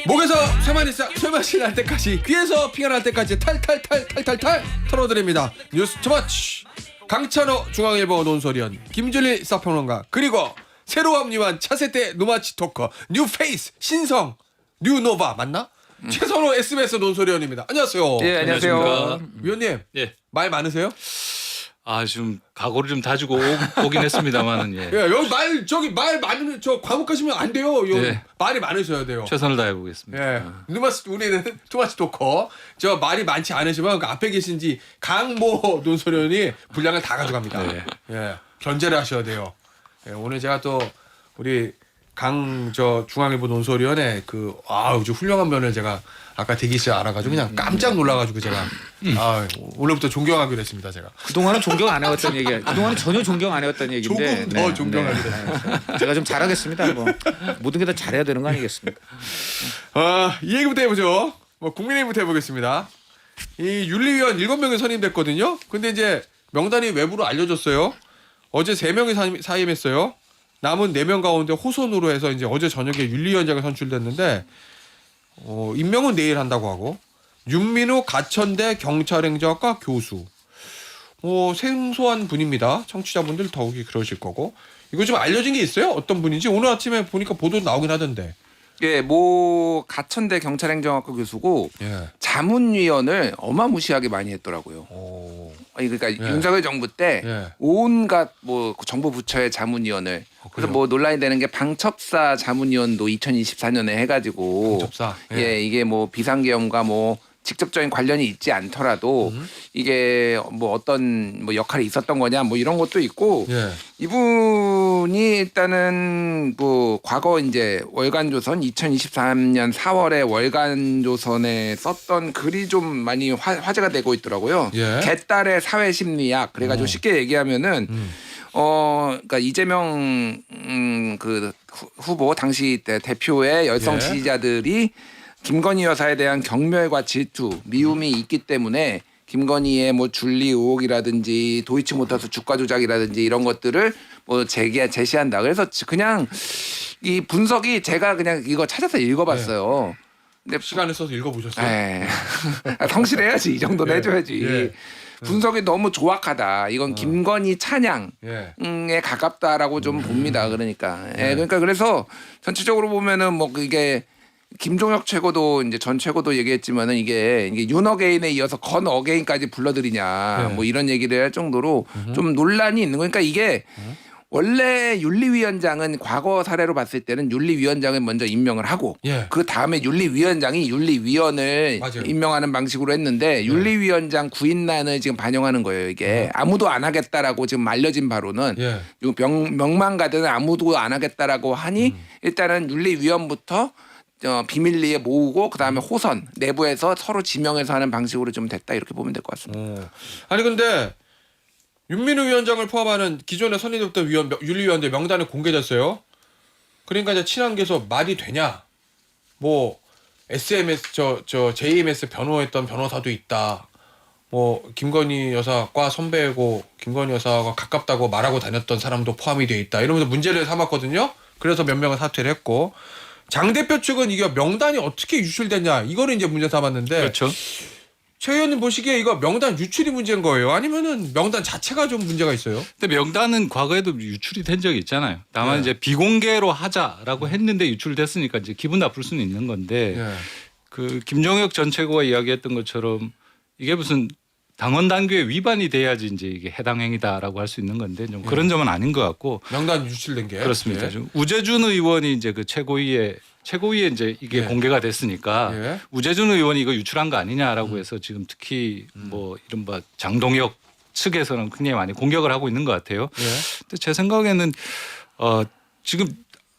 목에서 쇠맛이 날 때까지, 귀에서 피가 날 때까지 탈탈탈 털어드립니다. 뉴스 투머치. 강찬호 중앙일보 논설위원, 김준일 사평론가, 그리고 새로 합류한 차세대 노마치 토커 뉴페이스 신성 뉴노바 맞나? 최선호 SBS 논설위원입니다. 안녕하세요. 예, 안녕하세요. 안녕하십니까. 위원님, 예. 말 많으세요? 아, 지금 각오를 좀 다지고 오긴 했습니다만은 예. 예, 여기 말 많으면 저 과묵하시면 안 돼요. 여기 예. 말이 많으셔야 돼요. 최선을 다해 보겠습니다. 예, 우리는 투마치 토커. 저 말이 많지 않으시면 그 앞에 계신지 강모 논설위원이 분량을 다 가져갑니다. 네. 예, 견제를 하셔야 돼요. 예, 오늘 제가 또 우리 중앙일보 논설위원의 아주 훌륭한 면을 제가 아까 대기실에 알아가지고 그냥 깜짝 놀라가지고 제가 오늘부터 존경하기로 했습니다. 제가 그동안은 존경 안 해왔던 얘기야. 그동안은 전혀 존경 안 해왔던 얘기인데 조금 더 존경하기로 했습니다. 제가 좀 잘하겠습니다. 뭐 모든 게 다 잘해야 되는 거 아니겠습니까? 이 얘기부터 해보죠. 국민의힘부터 해보겠습니다. 이 윤리위원 7명이 선임됐거든요. 근데 이제 명단이 외부로 알려졌어요. 어제 3명이 사임했어요. 남은 4명 가운데 호선으로 해서 이제 어제 저녁에 윤리위원장이 선출됐는데 임명은 내일 한다고 하고, 윤민우 가천대 경찰행정학과 교수. 생소한 분입니다. 청취자분들 더욱이 그러실 거고. 이거 좀 알려진 게 있어요? 어떤 분인지 오늘 아침에 보니까 보도 나오긴 하던데. 예, 가천대 경찰행정학과 교수고 예. 자문위원을 어마무시하게 많이 했더라고요. 그러니까 예. 윤석열 정부 때 예. 온갖 정부 부처의 자문위원을 그래서 논란이 되는 게 방첩사 자문위원도 2024년에 해가지고 접사. 예, 이게 비상계엄과 직접적인 관련이 있지 않더라도 이게 어떤 역할이 있었던 거냐 이런 것도 있고 예. 이분이 일단은 과거 이제 월간조선 2023년 4월에 월간조선에 썼던 글이 좀 많이 화제가 되고 있더라고요. 예. 개딸의 사회심리학 그래가지고 쉽게 얘기하면은 그러니까 이재명 후보 당시 대표의 열성 예. 지지자들이 김건희 여사에 대한 경멸과 질투, 미움이 있기 때문에 김건희의 준리 의혹이라든지 도이치모터스 주가 조작이라든지 이런 것들을 제시한다. 그래서 그냥 이 분석이 제가 그냥 이거 찾아서 읽어봤어요. 근데 시간을 써서 읽어보셨어요? 네. 성실해야지. 이 정도는 예. 해줘야지. 예. 분석이 너무 조악하다. 이건 김건희 찬양에 예. 가깝다라고 좀 봅니다. 그러니까. 그러니까 그래서 전체적으로 보면은 이게 김종혁 최고도 이제 전 최고도 얘기했지만은 이게 윤어게인에 이어서 건어게인까지 불러들이냐 네. 이런 얘기를 할 정도로 좀 논란이 있는 거니까 이게 원래 윤리위원장은 과거 사례로 봤을 때는 윤리위원장을 먼저 임명을 하고 예. 그 다음에 윤리위원장이 윤리위원을 맞아요. 임명하는 방식으로 했는데 윤리위원장 구인난을 지금 반영하는 거예요. 이게 아무도 안 하겠다라고 지금 알려진 바로는 예. 명망가들은 아무도 안 하겠다라고 하니 일단은 윤리위원부터 비밀리에 모으고 그다음에 호선 내부에서 서로 지명해서 하는 방식으로 좀 됐다 이렇게 보면 될 것 같습니다. 아니 근데 윤민우 위원장을 포함하는 기존에 선임됐던 윤리위원들 명단이 공개됐어요. 그러니까 이제 친한계에서 말이 되냐? SMS JMS 변호했던 변호사도 있다. 김건희 여사과 선배고 김건희 여사가 가깝다고 말하고 다녔던 사람도 포함이 돼 있다. 이러면서 문제를 삼았거든요. 그래서 몇 명은 사퇴를 했고, 장 대표 측은 이게 명단이 어떻게 유출됐냐 이거를 이제 문제 삼았는데, 그렇죠. 최 의원님 보시기에 이거 명단 유출이 문제인 거예요? 아니면은 명단 자체가 좀 문제가 있어요? 근데 명단은 과거에도 유출이 된 적이 있잖아요. 다만 예. 이제 비공개로 하자라고 했는데 유출됐으니까 이제 기분 나쁠 수는 있는 건데 예. 김종혁 전 최고가 이야기했던 것처럼 이게 무슨 당원 단계에 위반이 돼야지 이제 이게 해당 행위다라고 할 수 있는 건데 좀 그런 점은 아닌 것 같고. 명단 유출된 게 그렇습니다. 예. 좀 우재준 의원이 이제 최고위에 이제 이게 예. 공개가 됐으니까 예. 우재준 의원이 이거 유출한 거 아니냐라고 해서 지금 특히 이른바 장동혁 측에서는 굉장히 많이 공격을 하고 있는 것 같아요. 예. 근데 제 생각에는 지금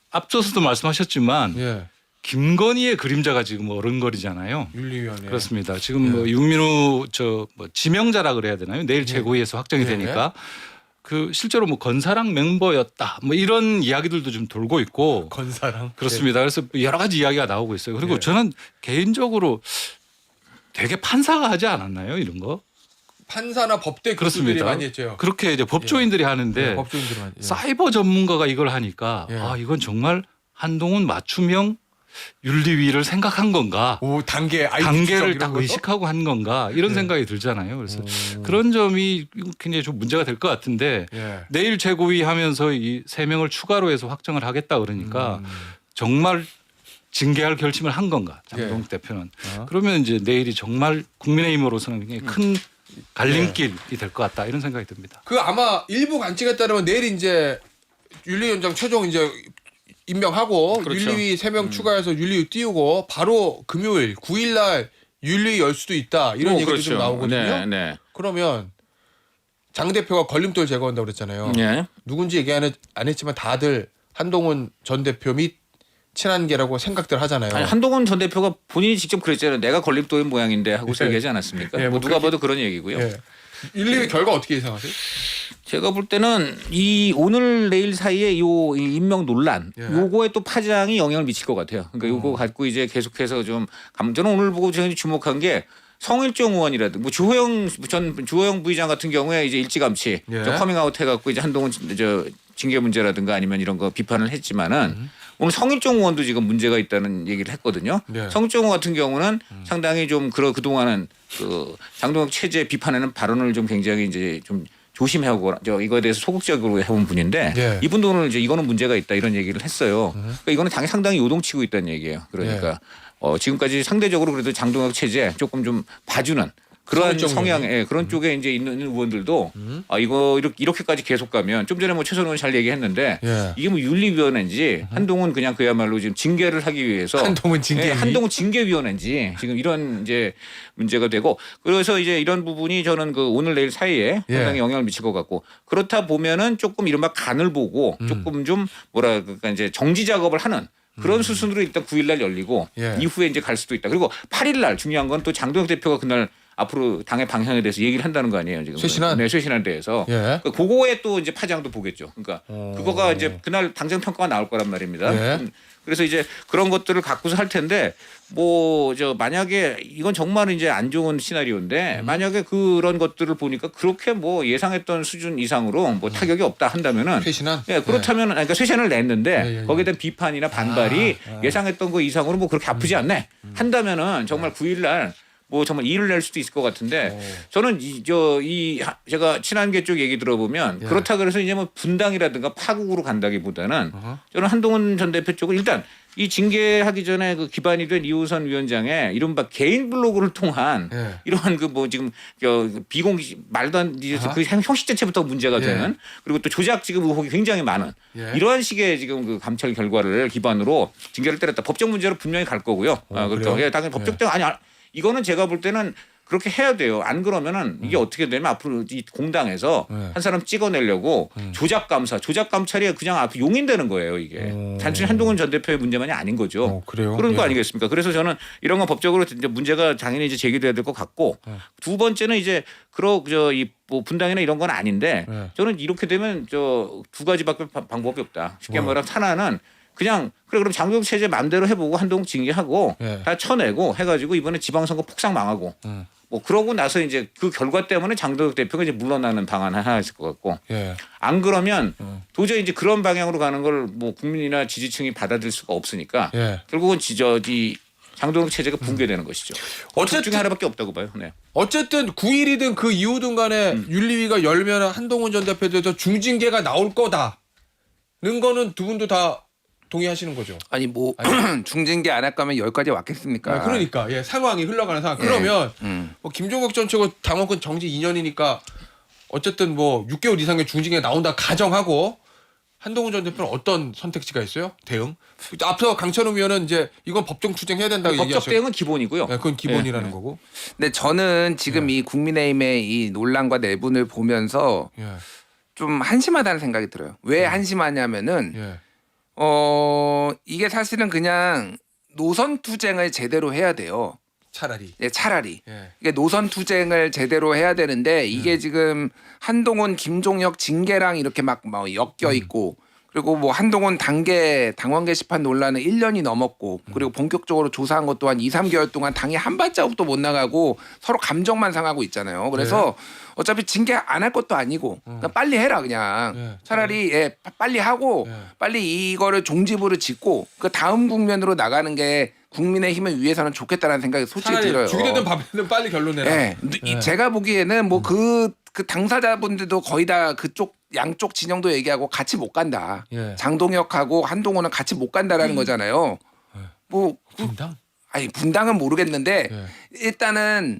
앞서서도 말씀하셨지만 예. 김건희의 그림자가 지금 어른거리잖아요. 윤리위원회. 그렇습니다. 지금 윤민우 지명자라 그래야 되나요? 내일 최고위에서 확정이 되니까 실제로 건사랑 멤버였다. 이런 이야기들도 좀 돌고 있고. 건사랑. 그렇습니다. 그래서 여러 가지 이야기가 나오고 있어요. 그리고 저는 개인적으로 되게 판사가 하지 않았나요? 이런 거? 판사나 법대 교수들이 그렇습니다. 많이 했죠. 그렇게 이제 법조인들이 하는데 법조인들이 많이. 사이버 전문가가 이걸 하니까 예. 이건 정말 한동훈 맞춤형 윤리위를 생각한 건가? 오 단계 단계를 딱 의식하고 한 건가 이런 네. 생각이 들잖아요. 그래서 그런 점이 굉장히 좀 문제가 될 것 같은데 예. 내일 최고위 하면서 이 3명을 추가로 해서 확정을 하겠다 그러니까 정말 징계할 결심을 한 건가 장동욱 대표는 그러면 이제 내일이 정말 국민의힘으로서는 굉장히 큰 갈림길이 될 것 같다 이런 생각이 듭니다. 그 아마 일부 관측에 따르면 내일 이제 윤리위원장 최종 이제 임명하고 그렇죠. 윤리위 3명 추가해서 윤리위 띄우고 바로 금요일 9일날 윤리위 열 수도 있다 이런 얘기도 좀 나오거든요. 네, 네. 그러면 장 대표가 걸림돌 제거한다고 그랬잖아요. 네. 누군지 얘기 안 했지만 다들 한동훈 전 대표 및 친한계라고 생각들 하잖아요. 아니, 한동훈 전 대표가 본인이 직접 그랬잖아요. 내가 걸림돌인 모양인데 하고서 예. 얘기하지 않았습니까? 예, 뭐 뭐 누가 그렇게- 봐도 그런 얘기고요. 예. 윤리위 결과 어떻게 예상하세요? 제가 볼 때는 이 오늘 내일 사이에 요 이 임명 논란 예. 요거에 또 파장이 영향을 미칠 것 같아요. 그러니까 요거 갖고 이제 계속해서 좀 저는 오늘 보고 제가 주목한 게 성일종 의원이라든 뭐 주호영 부의장 같은 경우에 이제 일찌감치 예. 커밍아웃 해갖고 이제 한동훈 징계 문제라든가 아니면 이런 거 비판을 했지만은 오늘 성일종 의원도 지금 문제가 있다는 얘기를 했거든요. 네. 성일종 의원 같은 경우는 상당히 좀 그동안은 그 장동혁 체제 비판에는 발언을 좀 굉장히 이제 좀 조심하고 이거에 대해서 소극적으로 해온 분인데 예. 이분도 오늘 이제 이거는 문제가 있다 이런 얘기를 했어요. 그러니까 이거는 상당히 요동치고 있다는 얘기예요. 그러니까 지금까지 상대적으로 그래도 장동혁 체제 조금 좀 봐주는 그러한 성일종 성향, 예, 그런 쪽에 이제 있는 의원들도 이거 이렇게까지 계속 가면 좀 전에 뭐 최선 의원 잘 얘기했는데 예. 이게 뭐 윤리위원회인지 한동훈 그냥 그야말로 지금 징계를 하기 위해서 한동훈 징계위? 예, 한동훈 징계위원회인지 지금 이런 이제 문제가 되고 그래서 이제 이런 부분이 저는 그 오늘 내일 사이에 예. 상당히 영향을 미칠 것 같고 그렇다 보면은 조금 이른바 간을 보고 조금 좀 뭐라 그러니까 이제 정지 작업을 하는 그런 수순으로 일단 9일날 열리고 예. 이후에 이제 갈 수도 있다. 그리고 8일날 중요한 건 또 장동혁 대표가 그날 앞으로 당의 방향에 대해서 얘기를 한다는 거 아니에요 지금. 쇄신안? 네, 쇄신안에 대해서. 예. 그러니까 그거에 또 이제 파장도 보겠죠. 그러니까 그거가 이제 그날 당정 평가가 나올 거란 말입니다. 예. 그래서 이제 그런 것들을 갖고서 할 텐데 뭐 만약에 이건 정말 이제 안 좋은 시나리오인데 만약에 그런 것들을 보니까 그렇게 뭐 예상했던 수준 이상으로 뭐 타격이 없다 한다면은 쇄신안? 예, 그렇다면 그러니까 쇄신을 냈는데 예, 예. 거기에 대한 비판이나 반발이 예상했던 거 이상으로 뭐 그렇게 아프지 않네 한다면은 정말 9일날 뭐 정말 일을 낼 수도 있을 것 같은데 저는 제가 친한계 쪽 얘기 들어보면 예. 그렇다 그래서 이제 뭐 분당이라든가 파국으로 간다기보다는 저는 한동훈 전 대표 쪽은 일단 이 징계하기 전에 그 기반이 된 이호선 위원장의 이른바 개인 블로그를 통한 예. 이러한 그 뭐 지금 비공식 말도 안 되는 그 형식 자체부터 문제가 예. 되는 그리고 또 조작 지금 의혹이 굉장히 많은 예. 이러한 식의 지금 그 감찰 결과를 기반으로 징계를 때렸다. 법적 문제로 분명히 갈 거고요. 그래요? 그러니까 예, 당연히 법적 대 아니 이거는 제가 볼 때는 그렇게 해야 돼요. 안 그러면은 이게 어떻게 되면 앞으로 이 공당에서 한 사람 찍어내려고 조작 감찰이 그냥 앞으로 용인되는 거예요. 이게 단순히 한동훈 전 대표의 문제만이 아닌 거죠. 그래요? 그런 거 예. 아니겠습니까? 그래서 저는 이런 건 법적으로 이제 문제가 당연히 이제 제기돼야 될 것 같고 두 번째는 이제 뭐 분당이나 이런 건 아닌데 예. 저는 이렇게 되면 두 가지밖에 방법이 없다. 쉽게 말하면 하나는 그냥 그럼 장동혁 체제 마음대로 해보고 한동훈 징계하고 예. 다 쳐내고 해가지고 이번에 지방선거 폭삭 망하고 뭐 그러고 나서 이제 그 결과 때문에 장동혁 대표가 이제 물러나는 방안 하나 있을 것 같고 예. 안 그러면 도저히 이제 그런 방향으로 가는 걸 뭐 국민이나 지지층이 받아들일 수가 없으니까 예. 결국은 이 장동혁 체제가 붕괴되는 것이죠. 어쨌든- 둘 중에 하나밖에 없다고 봐요. 네. 어쨌든 9일이든 그 이후든 간에 윤리위가 열면 한동훈 전 대표에 대해서 중징계가 나올 거다는 거는 두 분도 다 동의하시는 거죠. 아니 뭐 중징계 안 할 거면 여기까지 왔겠습니까? 그러니까 예, 상황이 흘러가는 상황. 그러면 음. 뭐 김종국 전 최고 당원권 정지 2년이니까 어쨌든 뭐 6개월 이상의 중징계가 나온다 가정하고 한동훈 전 대표는 어떤 선택지가 있어요? 대응? 앞서 강찬우 위원은 이제 이건 법정 추정해야 된다고 법적 얘기하셨죠. 대응은 기본이고요. 네, 그건 기본이라는 예, 예. 거고. 근데 저는 지금 이 국민의힘의 이 논란과 내분을 보면서 예. 좀 한심하다는 생각이 들어요. 왜 한심하냐면은 예. 이게 사실은 그냥 노선 투쟁을 제대로 해야 돼요. 차라리. 예, 차라리. 예. 이게 노선 투쟁을 제대로 해야 되는데 이게 지금 한동훈, 김종혁 징계랑 이렇게 막 엮여 있고 그리고 뭐 한동훈 당원 게시판 논란은 1년이 넘었고 그리고 본격적으로 조사한 것 또한 2, 3개월 동안 당이 한 발자국도 못 나가고 서로 감정만 상하고 있잖아요. 그래서 어차피 징계 안 할 것도 아니고 그냥 빨리 해라 그냥. 차라리 빨리 하고 빨리 이거를 종지부를 짓고 그 다음 국면으로 나가는 게 국민의힘을 위해서는 좋겠다는 생각이 솔직히 들어요. 죽이 되든 밥이 되든 빨리 결론 내라. 네. 제가 보기에는 뭐 그 당사자분들도 거의 다 그쪽 양쪽 진영도 얘기하고 같이 못 간다. 예. 장동혁하고 한동훈은 같이 못 간다라는 거잖아요. 뭐 분당? 아니 분당은 모르겠는데 예. 일단은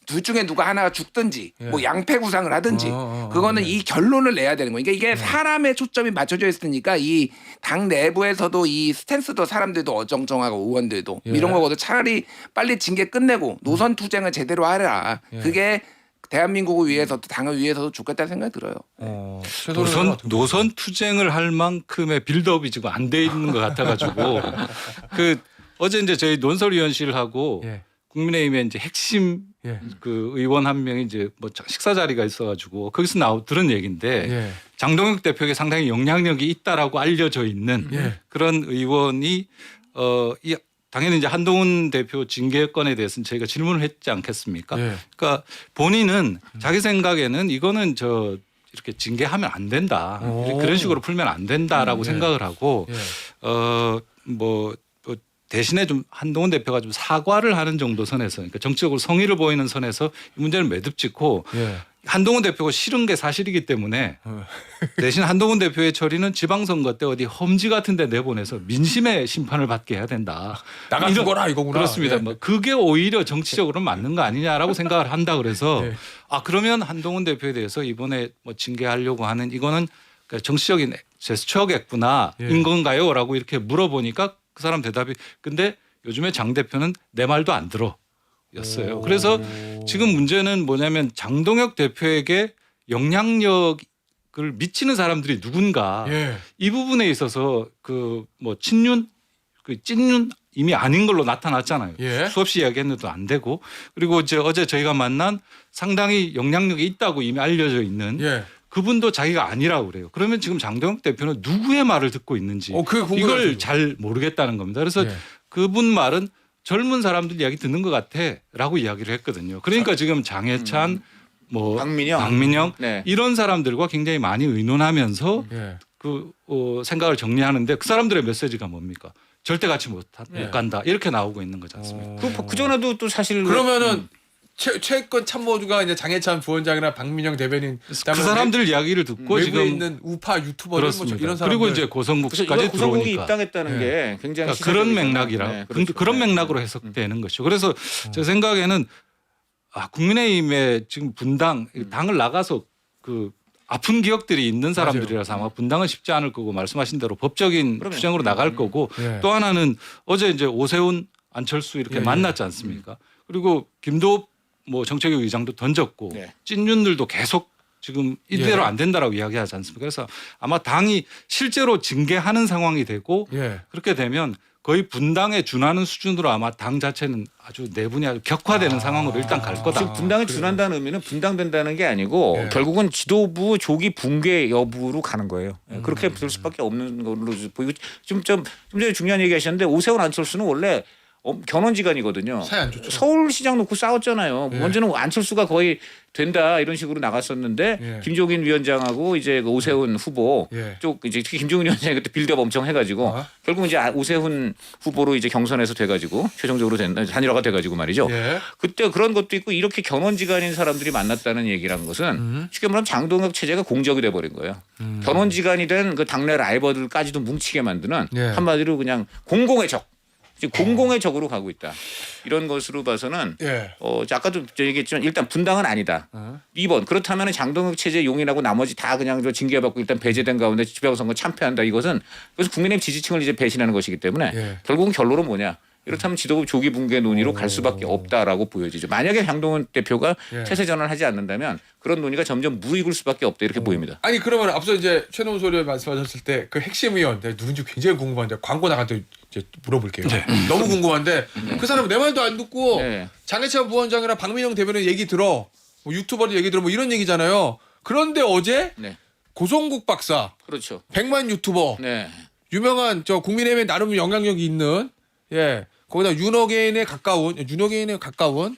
둘 중에 누가 하나가 죽든지 뭐 양패 구상을 하든지 그거는 이 결론을 내야 되는 거예요. 그러니까 이게 사람의 초점이 맞춰져 있으니까 이 당 내부에서도 이 스탠스도 사람들도 어정쩡하고 의원들도 이런 거거든. 차라리 빨리 징계 끝내고 노선 투쟁을 제대로 하라. 그게 대한민국을 위해서도 당을 위해서도 좋겠다는 생각이 들어요. 노선 투쟁을 할 만큼의 빌드업이 지금 안 돼 있는 것 같아가지고 그 어제 이제 저희 논설위원실하고 예. 국민의힘의 이제 핵심 예. 그 의원 한 명이 이제 뭐 식사 자리가 있어가지고 거기서 들은 얘기인데 예. 장동혁 대표에게 상당히 영향력이 있다라고 알려져 있는 그런 의원이 당연히 이제 한동훈 대표 징계건에 대해서는 저희가 질문을 했지 않겠습니까? 예. 그러니까 본인은 자기 생각에는 이거는 이렇게 징계하면 안 된다. 그런 식으로 풀면 안 된다라고 생각을 하고 뭐 대신에 좀 한동훈 대표가 좀 사과를 하는 정도 선에서 그러니까 정치적으로 성의를 보이는 선에서 이 문제를 매듭짓고 한동훈 대표가 싫은 게 사실이기 때문에 대신 한동훈 대표의 처리는 지방선거 때 어디 험지 같은 데 내보내서 민심의 심판을 받게 해야 된다. 나가 죽어라 이거구나. 그렇습니다. 예. 뭐 그게 오히려 정치적으로는 맞는 거 아니냐라고 생각을 한다 그래서 그러면 한동훈 대표에 대해서 이번에 뭐 징계하려고 하는 이거는 정치적인 제스처겠구나 인 건가요?라고 이렇게 물어보니까 그 사람 대답이 근데 요즘에 장 대표는 내 말도 안 들어. 였어요. 그래서 지금 문제는 뭐냐면 장동혁 대표에게 영향력을 미치는 사람들이 누군가 이 부분에 있어서 그 뭐 친윤, 그 찐윤 이미 아닌 걸로 나타났잖아요. 수없이 이야기했는데도 안 되고 그리고 이제 어제 저희가 만난 상당히 영향력이 있다고 이미 알려져 있는 그분도 자기가 아니라고 그래요. 그러면 지금 장동혁 대표는 누구의 말을 듣고 있는지 이걸 잘 모르겠다는 겁니다. 그래서 그분 말은 젊은 사람들 이야기 듣는 것 같아라고 이야기를 했거든요. 그러니까 지금 장해찬, 뭐 박민영 이런 사람들과 굉장히 많이 의논하면서 생각을 정리하는데 그 사람들의 메시지가 뭡니까? 절대 같이 못 간다 이렇게 나오고 있는 거지 않습니까? 그 전에도 또 사실 그러면은 최권 참모주가 이제 장해찬 부원장이나 박민영 대변인 그 사람들 이야기를 듣고 외부에 지금 있는 우파 유튜버들 뭐 이런 사람들 그리고 이제 고성국까지 고성국이 들어오니까 입당했다는 게 굉장히 그런 맥락이라 그렇죠. 그런 맥락으로 해석되는 것이죠. 그래서 제 생각에는 국민의힘의 지금 분당 당을 나가서 그 아픈 기억들이 있는 사람들이라서 아마 분당은 쉽지 않을 거고 말씀하신 대로 법적인 투쟁으로 나갈 거고 또 하나는 어제 이제 오세훈 안철수 이렇게 만났지 않습니까? 그리고 김도읍 뭐 정책위 의장도 던졌고 찐윤들도 계속 지금 이대로 안 된다라고 이야기하지 않습니까? 그래서 아마 당이 실제로 징계하는 상황이 되고 그렇게 되면 거의 분당에 준하는 수준으로 아마 당 자체는 아주 내분이 아주 격화되는 상황으로 일단 갈 거다. 지금 분당에 준한다는 의미는 분당된다는 게 아니고 결국은 지도부 조기 붕괴 여부로 가는 거예요. 그렇게 될 수밖에 없는 걸로 보이고 좀 전에 중요한 얘기 하셨는데 오세훈 안철수는 원래 견원지간이거든요. 서울시장 놓고 싸웠잖아요. 먼저는 안철수가 거의 된다 이런 식으로 나갔었는데 김종인 위원장하고 이제 그 오세훈 후보 쪽 이제 특히 김종인 위원장이 그때 빌드업 엄청 해가지고 결국 이제 오세훈 후보로 이제 경선에서 돼가지고 최종적으로 단일화가 돼가지고 말이죠. 그때 그런 것도 있고 이렇게 견원지간인 사람들이 만났다는 얘기라는 것은 쉽게 말하면 장동혁 체제가 공적이 돼버린 거예요. 견원지간이 된 그 당내 라이벌들까지도 뭉치게 만드는 한마디로 그냥 공공의 적. 공공의 적으로 가고 있다. 이런 것으로 봐서는 아까도 얘기했지만 일단 분당은 아니다. 2번 그렇다면 장동혁 체제 용인하고 나머지 다 그냥 징계받고 일단 배제된 가운데 지방선거 참패한다. 이것은 그래서 국민의힘 지지층을 이제 배신하는 것이기 때문에 결국은 결론은 뭐냐. 이렇다면 지도부 조기 붕괴 논의로 갈 수밖에 없다라고 보여지죠. 만약에 장동훈 대표가 태세 전환을 하지 않는다면 그런 논의가 점점 무익을 수밖에 없다 이렇게 보입니다. 아니 그러면 앞서 이제 최노훈 소리에 말씀하셨을 때 그 핵심 의원 누군지 굉장히 궁금한데 광고 나갈 때 이제 물어볼게요. 너무 궁금한데 그 사람은 내 말도 안 듣고 장해찬 부원장이랑 박민영 대변인 얘기 들어 뭐 유튜버들 얘기 들어 뭐 이런 얘기잖아요. 그런데 어제 고성국 박사, 그렇죠. 100만 유튜버, 네. 유명한 저 국민의힘에 나름 영향력이 있는 예 거기다 윤어게인에 가까운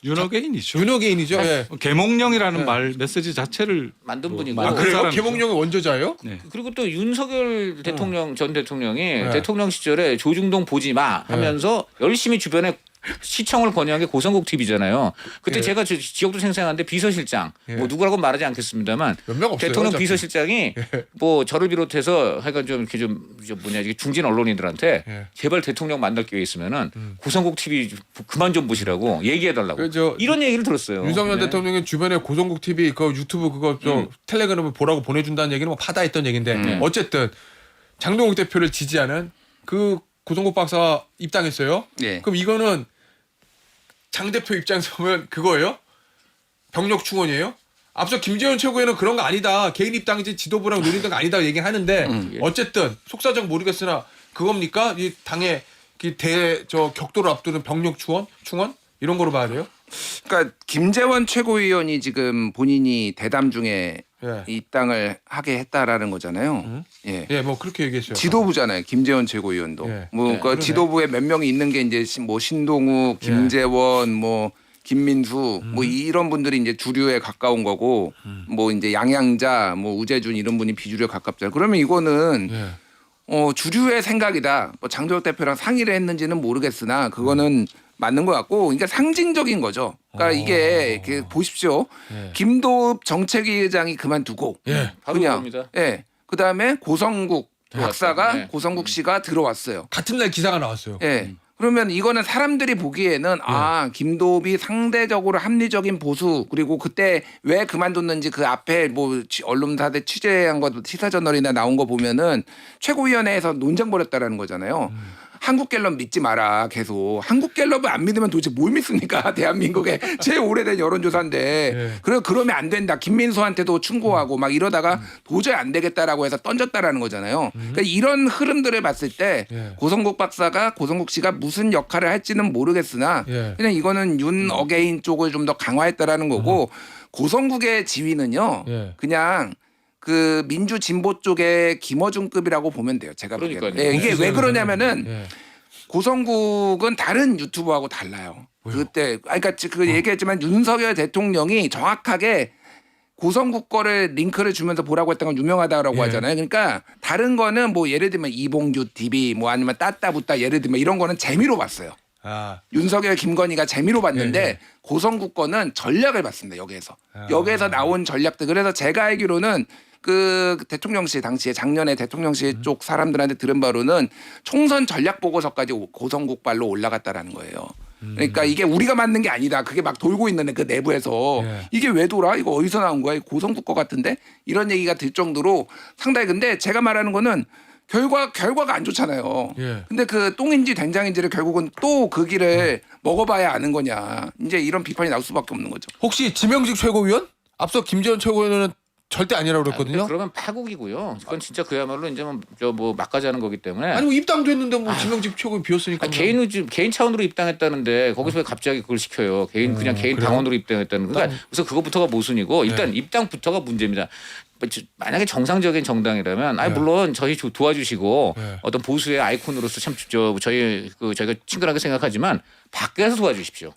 윤어게인이죠. 윤어게인이죠. 예. 계몽령이라는 네. 말 메시지 자체를 만든 뭐 분이고. 만든 그래요? 사람이죠. 개몽령의 원조자예요? 네. 그리고 또 윤석열 대통령 전 대통령이 네. 대통령 시절에 조중동 보지 마 하면서 열심히 주변에 시청을 권유한 게 고성국 TV잖아요. 그때 예. 제가 지역도 생생한데 비서실장 예. 뭐 누구라고 말하지 않겠습니다만 몇 명 없어요. 대통령 어차피. 비서실장이 뭐 저를 비롯해서 하여간 좀 이렇게 좀 뭐냐 이게 중진 언론인들한테 예. 제발 대통령 만날 기회 있으면은 고성국 TV 그만 좀 보시라고 얘기해달라고 그저 이런 얘기를 들었어요. 윤석열 네. 대통령이 주변에 고성국 TV 그 유튜브 그거 저 텔레그램을 보라고 보내준다는 얘기는 뭐 파다했던 얘기인데 어쨌든 장동욱 대표를 지지하는 그 고성국 박사가 입당했어요. 예. 그럼 이거는 장 대표 입장에서 보면 그거예요? 병력 충원이에요? 앞서 김재원 최고위원은 그런 거 아니다. 개인 입당이지 지도부랑 논의된 거 아니다 얘기를 하는데 어쨌든 속사정 모르겠으나 그겁니까? 이 당의 저 격돌을 앞두는 병력 충원 이런 거로 봐야 돼요? 그러니까 김재원 최고위원이 지금 본인이 대담 중에 예. 입당을 하게 했다라는 거잖아요. 예. 예, 뭐 그렇게 얘기했어요. 지도부잖아요. 김재원 최고위원도. 예. 뭐 네, 그 그러네. 지도부에 몇 명이 있는 게 이제 뭐 신동욱, 김재원, 뭐 김민수 뭐 이런 분들이 이제 주류에 가까운 거고 뭐 이제 양양자, 뭐 우재준 이런 분이 비주류에 가깝잖아요. 그러면 이거는 예. 주류의 생각이다. 뭐 장도혁 대표랑 상의를 했는지는 모르겠으나 그거는 맞는 것 같고, 그러니까 상징적인 거죠. 그러니까 이게 이렇게 보십시오. 예. 김도읍 정책위 의장이 그만두고 예. 바로 그냥 그겁니다. 예. 그다음에 고성국 박사가 네. 고성국 씨가 들어왔어요. 같은 날 기사가 나왔어요. 예. 그러면 이거는 사람들이 보기에는 아 김도읍이 상대적으로 합리적인 보수, 그리고 그때 왜 그만뒀는지 그 앞에 뭐 언론사들 취재한 거 시사저널이나 나온 거 보면은 최고위원회에서 논쟁 벌였다라는 거잖아요. 한국갤럽 믿지 마라. 계속 한국갤럽을 안 믿으면 도대체 뭘 믿습니까? 대한민국의 제일 오래된 여론조사인데 그러면 안 된다. 김민수한테도 충고하고 막 이러다가 도저히 안 되겠다라고 해서 던졌다라는 거잖아요. 그러니까 이런 흐름들을 봤을 때 고성국 박사가 고성국 씨가 무슨 역할을 할지는 모르겠으나 그냥 이거는 윤 어게인 쪽을 좀 더 강화했다라는 거고 고성국의 지위는요. 그냥 그 민주 진보 쪽의 김어준급이라고 보면 돼요. 제가 보기에는. 그러니까요. 예, 이게 왜 그러냐면은 예. 고성국은 다른 유튜브하고 달라요. 그때 그러니까 그 얘기했지만 윤석열 대통령이 정확하게 고성국 거를 링크를 주면서 보라고 했던 건 유명하다라고 하잖아요. 그러니까 다른 거는 뭐 예를 들면 이봉규 TV 뭐 아니면 따따붙다 예를 들면 이런 거는 재미로 봤어요. 아, 윤석열 김건희가 재미로 봤는데 고성국 거는 전략을 봤습니다. 여기에서 나온 전략들. 그래서 제가 알기로는 그 대통령실 당시에 작년에 대통령실 쪽 사람들한테 들은 바로는 총선 전략 보고서까지 고성국 발로 올라갔다라는 거예요. 그러니까 이게 우리가 만든 게 아니다. 그게 막 돌고 있는데 그 내부에서 이게 왜 돌아? 이거 어디서 나온 거야? 고성국 거 같은데? 이런 얘기가 들 정도로 상당히, 근데 제가 말하는 거는 결과가 안 좋잖아요. 근데 그 똥인지 된장인지를 결국은 또 그 길을 먹어봐야 아는 거냐. 이제 이런 비판이 나올 수밖에 없는 거죠. 혹시 지명직 최고위원? 앞서 김재원 최고위원은 절대 아니라고 그랬거든요. 그러면 파국이고요. 그건 진짜 그야말로 이제 뭐 막가자는 거기 때문에. 아니 뭐 입당도 했는데 뭐 지명직 최고위 비었으니까. 개인 차원으로 입당했다는데 거기서 왜 갑자기 그걸 시켜요? 개인 개인 그래요? 당원으로 입당했다는 그러니까 그래서 그거부터가 모순이고 일단 입당부터가 문제입니다. 만약에 정상적인 정당이라면 물론 저희 도와주시고 어떤 보수의 아이콘으로서 참 저희가 친근하게 생각하지만 밖에서 도와주십시오.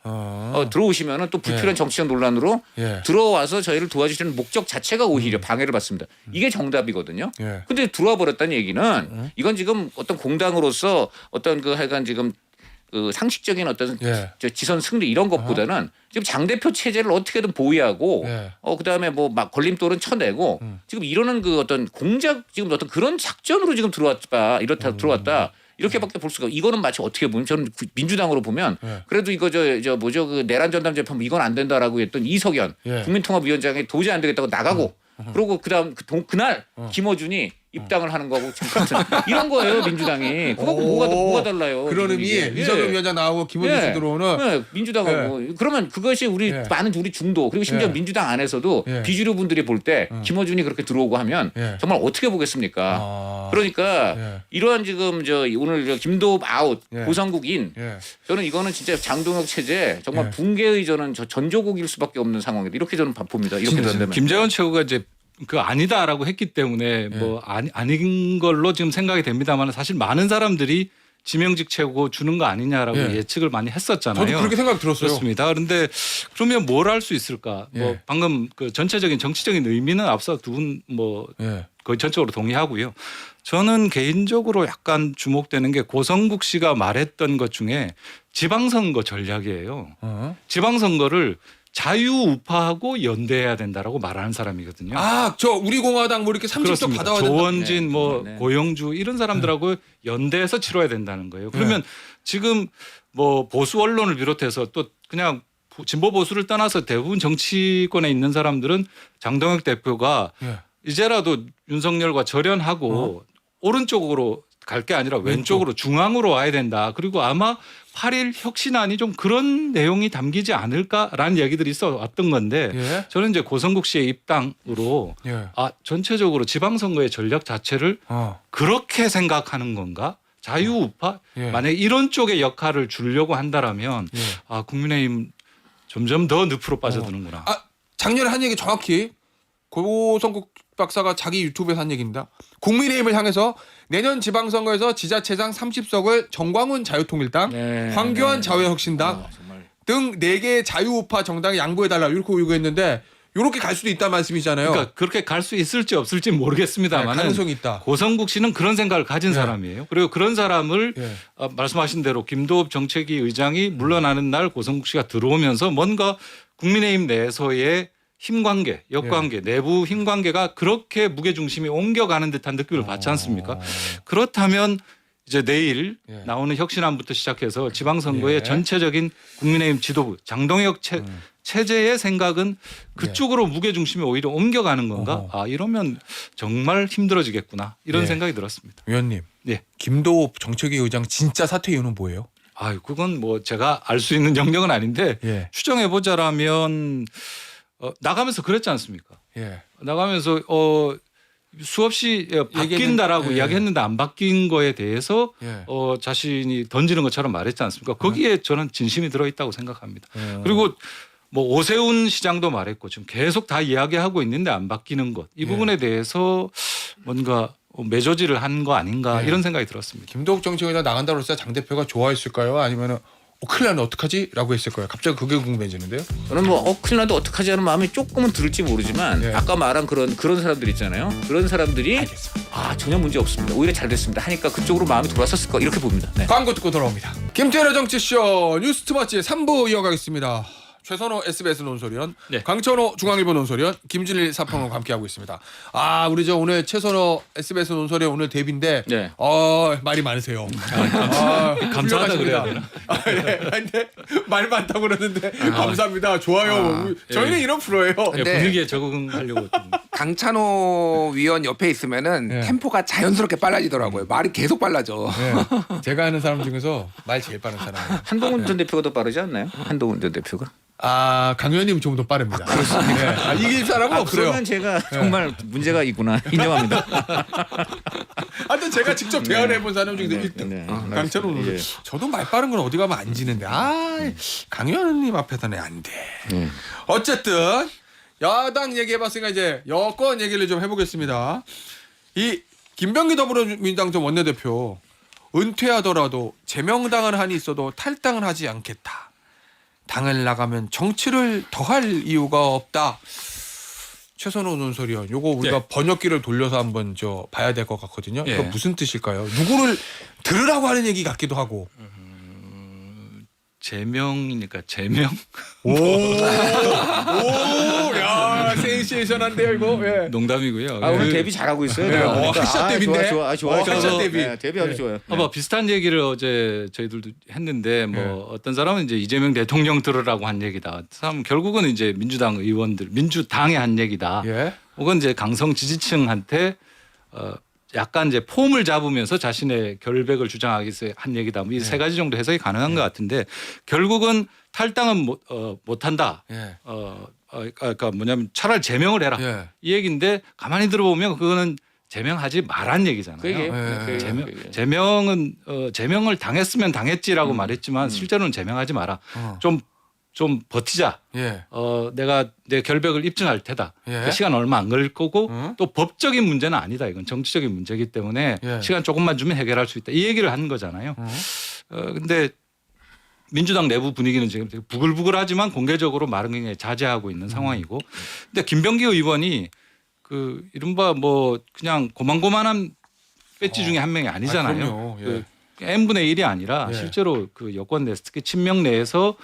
들어오시면은 또 불필요한 정치적 논란으로 들어와서 저희를 도와주시는 목적 자체가 오히려 방해를 받습니다. 이게 정답이거든요. 근데 들어와 버렸다는 얘기는 이건 지금 어떤 공당으로서 어떤 그 하여간 지금 그 상식적인 어떤 저 지선 승리 이런 것보다는 지금 장 대표 체제를 어떻게든 보위하고 그다음에 뭐 막 걸림돌은 쳐내고 지금 이러는 그 어떤 공작 지금 어떤 그런 작전으로 지금 들어왔다 이렇게밖에 볼 수가. 이거는 마치 어떻게 보면 저는 민주당으로 보면 그래도 이거 저 뭐죠 그 내란 전담 재판 이건 안 된다라고 했던 이석연 국민통합위원장이 도저히 안 되겠다고 나가고 그러고 그다음 그날 김어준이 입당을 하는 거하고 똑같은 이런 거예요 민주당이. 그거하고 뭐가 달라요? 그런 의미에 이석영 위원장 나오고 김원준 씨 들어오는 민주당하고 그러면 그것이 우리 많은 우리 중도 그리고 심지어 민주당 안에서도 비주류 분들이 볼 때 김어준이 그렇게 들어오고 하면 정말 어떻게 보겠습니까? 그러니까 이러한 지금 오늘 김도읍 아웃 고성국 인 저는 이거는 진짜 장동혁 체제 정말 붕괴의 저는 전조국일 수밖에 없는 상황이다. 이렇게 저는 봅니다. 이렇게 된다면 김재원 최고가 이제 그 아니다라고 했기 때문에 뭐 아닌 걸로 지금 생각이 됩니다만 사실 많은 사람들이 지명직 최고 주는 거 아니냐라고 예. 예측을 많이 했었잖아요. 저도 그렇게 생각 들었어요. 그렇습니다. 그런데 그러면 뭘 할 수 있을까? 뭐 예. 방금 그 전체적인 정치적인 의미는 앞서 두 분 뭐 예. 거의 전적으로 동의하고요. 저는 개인적으로 약간 주목되는 게 고성국 씨가 말했던 것 중에 지방선거 전략이에요. 지방선거를 자유우파하고 연대해야 된다라고 말하는 사람이거든요. 아, 저 우리 공화당 뭐 이렇게 30석 그렇습니다. 받아와야 된다. 조원진, 네. 뭐 네. 고영주 이런 사람들하고 연대해서 치러야 된다는 거예요. 그러면 지금 뭐 보수 언론을 비롯해서 또 그냥 진보 보수를 떠나서 대부분 정치권에 있는 사람들은 장동혁 대표가 예. 이제라도 윤석열과 절연하고 오른쪽으로 갈 게 아니라 왼쪽으로 중앙으로 와야 된다. 그리고 아마 8.1 혁신안이 좀 그런 내용이 담기지 않을까라는 얘기들이 있어 왔던 건데 예. 저는 이제 고성국 씨의 입당으로 예. 전체적으로 지방선거의 전략 자체를 그렇게 생각하는 건가? 자유우파? 예. 만약에 이런 쪽의 역할을 주려고 한다라면 예. 국민의힘 점점 더 늪으로 빠져드는구나. 작년에 한 얘기 정확히 고성국 박사가 자기 유튜브에서 한 얘기입니다. 국민의힘을 향해서 내년 지방선거에서 지자체장 30석을 정광훈 자유통일당, 네, 황교안 네. 자유혁신당 정말. 등 4개의 자유우파 정당에 양보해달라 이렇게 요구했는데 이렇게 갈 수도 있다는 말씀이잖아요. 그러니까 그렇게 갈 수 있을지 없을지 모르겠습니다만 가능성이 있다. 고성국 씨는 그런 생각을 가진 사람이에요. 그리고 그런 사람을 예. 말씀하신 대로 김도읍 정책위 의장이 물러나는 날 고성국 씨가 들어오면서 뭔가 국민의힘 내에서의 힘관계, 역관계, 내부 힘관계가 그렇게 무게중심이 옮겨가는 듯한 느낌을 받지 않습니까? 그렇다면 이제 내일 예. 나오는 혁신안부터 시작해서 지방선거의 예. 전체적인 국민의힘 지도부 장동혁 체제의 생각은 그쪽으로 무게중심이 오히려 옮겨가는 건가? 이러면 정말 힘들어지겠구나 이런 예. 생각이 들었습니다. 위원님, 예. 김도읍 정책위 의장 진짜 사퇴 이유는 뭐예요? 그건 뭐 제가 알 수 있는 영역은 아닌데 예. 추정해 보자라면 나가면서 그랬지 않습니까? 예. 나가면서 수없이 바뀐다라고 예. 이야기했는데 안 바뀐 거에 대해서 예. 자신이 던지는 것처럼 말했지 않습니까? 거기에 저는 진심이 들어있다고 생각합니다. 예. 그리고 뭐 오세훈 시장도 말했고 지금 계속 다 이야기하고 있는데 안 바뀌는 것 이 부분에 대해서 뭔가 매조지를 한 거 아닌가 예. 이런 생각이 들었습니다. 김도읍 정책위가 나간다고 해서 장 대표가 좋아했을까요? 아니면은 큰일 나면 어떡하지? 라고 했을 거예요. 갑자기 그게 궁금해지는데요. 저는 뭐 큰일 나도 어떡하지 하는 마음이 조금은 들을지 모르지만 예. 아까 말한 그런 사람들 있잖아요. 그런 사람들이 전혀 문제 없습니다. 오히려 잘 됐습니다. 하니까 그쪽으로 마음이 돌아섰을 거 이렇게 봅니다. 네. 광고 듣고 돌아옵니다. 김태현의 정치쇼 뉴스투마치 3부 이어가겠습니다. 최선호 SBS 논설위원, 네. 강천호 중앙일보 논설위원, 김진일 사평론가 함께하고 있습니다. 우리 오늘 최선호 SBS 논설위원 오늘 데뷔인데 네. 말이 많으세요. 감사하다 그래야 되나? 네. 근데 말 많다고 그러는데 감사합니다. 좋아요. 저희는 이런 프로예요. 예, 근데- 분위기에 적응하려고 좀. 강찬호 위원 옆에 있으면은 예. 템포가 자연스럽게 빨라지더라고요. 말이 계속 빨라져. 네. 제가 아는 사람 중에서 말 제일 빠른 사람이에요. 한동훈 전 대표가 더 빠르지 않나요? 한동훈 전 대표가. 강 의원님 좀 더 빠릅니다. 그렇습니다. 이길 사람은 없어요. 그러면 제가 정말 문제가 있구나 인정합니다. 하여튼 제가 직접 대화를 해본 사람 중에서 1등. 네. 강찬호 논설. 예. 저도 말 빠른 건 어디 가면 안 지는데 강 의원님 앞에서는 안 돼. 어쨌든 야당 얘기해봤으니까 이제 여권 얘기를 좀 해보겠습니다. 이 김병기 더불어민주당 전 원내대표 은퇴하더라도 제명당한 한이 있어도 탈당을 하지 않겠다. 당을 나가면 정치를 더할 이유가 없다. 최선호 논설위원, 요거 우리가 번역기를 돌려서 한번 봐야 될 것 같거든요. 이거 예. 무슨 뜻일까요? 누구를 들으라고 하는 얘기 같기도 하고. 제명이니까 제명? 야, 센세이션한데요 이거. 예. 농담이고요. 오늘 데뷔 잘하고 있어요. 네. 내가 보니까. 핫샷 데뷔인데? 좋아요. 핫샷 데뷔. 네, 데뷔 아주 좋아요. 뭐 비슷한 얘기를 어제 저희들도 했는데 어떤 사람은 이제 이재명 대통령 들으라고 한 얘기다. 사람 결국은 이제 민주당 의원들, 민주당의 한 얘기다. 예. 혹은 이제 강성 지지층한테 약간 이제 폼을 잡으면서 자신의 결백을 주장하기 위해서 한 얘기다. 이 세 가지 정도 해석이 가능한 것 같은데 결국은 탈당은 못한다. 예. 그러니까 뭐냐면 차라리 제명을 해라. 예. 이 얘기인데 가만히 들어보면 그거는 제명하지 말란 얘기잖아요. 그 얘기예요. 예. 그 제명, 얘기예요. 제명은 제명을 당했으면 당했지라고 말했지만 실제로는 제명하지 마라. 좀 좀 버티자. 예. 내가 내 결백을 입증할 테다. 예. 그 시간 얼마 안 걸릴 거고 응? 또 법적인 문제는 아니다. 이건 정치적인 문제이기 때문에 예. 시간 조금만 주면 해결할 수 있다. 이 얘기를 하는 거잖아요. 근데 민주당 내부 분위기는 지금 되게 부글부글하지만 공개적으로 말은 굉장히 자제하고 있는 상황이고. 근데 김병기 의원이 그 이른바 뭐 그냥 고만고만한 배지 중에 한 명이 아니잖아요. 그럼요. 예. 그 n분의 1이 아니라 예. 실제로 그 여권 내 특히 친명 내에서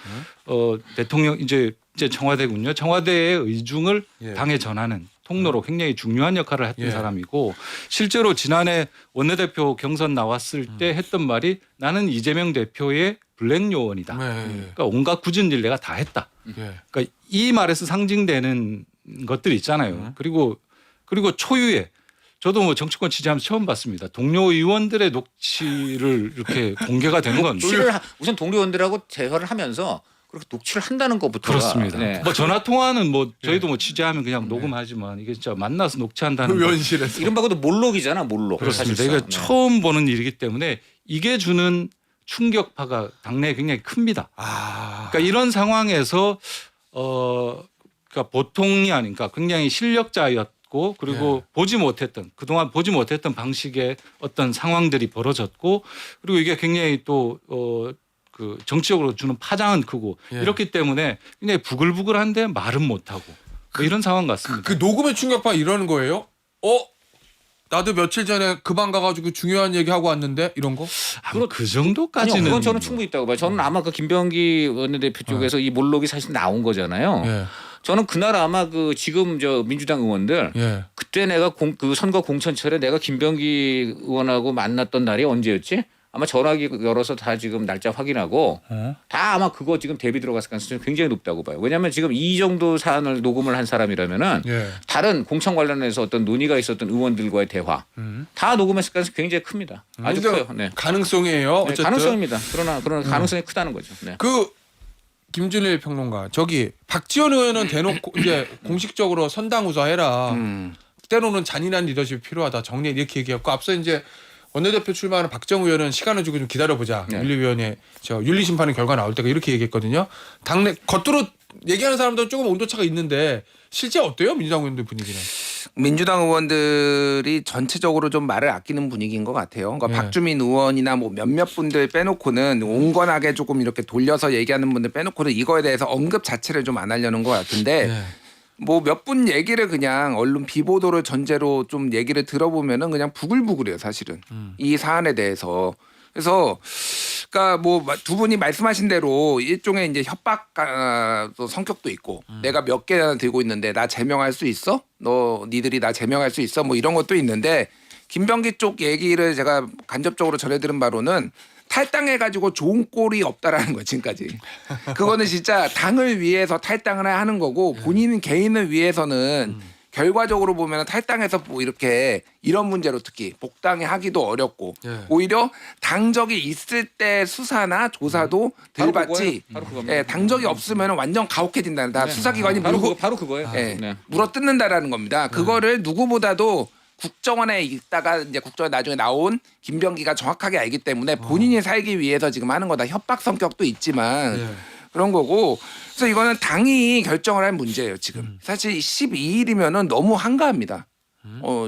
대통령 이제 청와대군요. 청와대의 의중을 예. 당에 전하는 통로로 굉장히 중요한 역할을 했던 예. 사람이고 실제로 지난해 원내대표 경선 나왔을 때 했던 말이 나는 이재명 대표의 블랙 요원이다. 네. 그러니까 온갖 굳은 일 내가 다 했다. 예. 그러니까 이 말에서 상징되는 것들이 있잖아요. 그리고 초유의 저도 뭐 정치권 취재하면서 처음 봤습니다. 동료 의원들의 녹취를 이렇게 공개가 된 건 우선 동료 의원들하고 대화를 하면서 그렇게 녹취를 한다는 것부터 그렇습니다. 네. 뭐 전화 통화는 뭐 저희도 뭐 취재하면 그냥 녹음하지만 이게 진짜 만나서 녹취한다는 건 의원실에서. 이른바 그것도 몰록이잖아, 몰록. 그렇습니다. 사실상. 이게 처음 보는 일이기 때문에 이게 주는 충격파가 당내에 굉장히 큽니다. 그러니까 이런 상황에서 그러니까 보통이 아니니까 굉장히 실력자였고 그리고 보지 못했던 그동안 보지 못했던 방식의 어떤 상황들이 벌어졌고 그리고 이게 굉장히 또 그 정치적으로 주는 파장은 크고 예. 이렇기 때문에 굉장히 부글부글한데 말은 못하고 뭐 이런 상황 같습니다. 그 녹음의 충격파 이러는 거예요? 나도 며칠 전에 그 방 가가지고 중요한 얘기 하고 왔는데 이런 거? 그 정도까지는 아니요, 그건 저는 충분히 있다고 봐요. 저는 아마 그 김병기 원내대표 쪽에서 이 몰록이 사실 나온 거잖아요. 예. 저는 그날 아마 그 지금 저 민주당 의원들 예. 그때 내가 그 선거 공천철에 내가 김병기 의원하고 만났던 날이 언제였지? 아마 전화기 열어서 다 지금 날짜 확인하고 다 아마 그거 지금 대비 들어갔을 가능성이 굉장히 높다고 봐요. 왜냐하면 지금 이 정도 사안을 녹음을 한 사람이라면은 예. 다른 공천 관련해서 어떤 논의가 있었던 의원들과의 대화 다 녹음했을 가능성이 굉장히 큽니다. 아주 커요. 네. 가능성이에요. 네, 어쨌든. 가능성입니다. 그러나 가능성이 크다는 거죠. 네. 그 김준일 평론가 저기 박지원 의원은 대놓고 이제 공식적으로 선당우사해라. 때로는 잔인한 리더십이 필요하다. 정리 이렇게 얘기했고 앞서 이제 원내대표 출마하는 박정우 의원은 시간을 주고 좀 기다려보자. 네. 윤리위원회 윤리심판의 결과 나올 때가 이렇게 얘기했거든요. 당내 겉으로 얘기하는 사람들은 조금 온도차가 있는데 실제 어때요? 민주당 의원들 분위기는. 민주당 의원들이 전체적으로 좀 말을 아끼는 분위기인 것 같아요. 그러니까 예. 박주민 의원이나 뭐 몇몇 분들 빼놓고는 온건하게 조금 이렇게 돌려서 얘기하는 분들 빼놓고는 이거에 대해서 언급 자체를 좀 안 하려는 것 같은데 네. 뭐 몇 분 얘기를 그냥 언론 비보도를 전제로 좀 얘기를 들어보면은 그냥 부글부글해요 사실은 이 사안에 대해서. 그래서 그러니까 뭐 두 분이 말씀하신 대로 일종의 이제 협박 성격도 있고 내가 몇 개나 들고 있는데 나 제명할 수 있어? 니들이 나 제명할 수 있어? 뭐 이런 것도 있는데 김병기 쪽 얘기를 제가 간접적으로 전해들은 바로는 탈당해가지고 좋은 꼴이 없다라는 거예요 지금까지. 그거는 진짜 당을 위해서 탈당을 하는 거고 본인 개인을 위해서는 결과적으로 보면 탈당해서 뭐 이렇게 이런 문제로 특히 복당에 하기도 어렵고 예. 오히려 당적이 있을 때 수사나 조사도 덜 받지. 바로 그겁니다. 예, 당적이 없으면 완전 가혹해진다는 다 수사기관이 바로 그거예요. 예, 네. 물어뜯는다라는 겁니다. 그거를 누구보다도 국정원에 있다가 이제 국정원 나중에 나온 김병기가 정확하게 알기 때문에 본인이 살기 위해서 지금 하는 거다. 협박 성격도 있지만 예. 그런 거고. 그래서 이거는 당이 결정을 할 문제예요. 지금 사실 12일이면은 너무 한가합니다.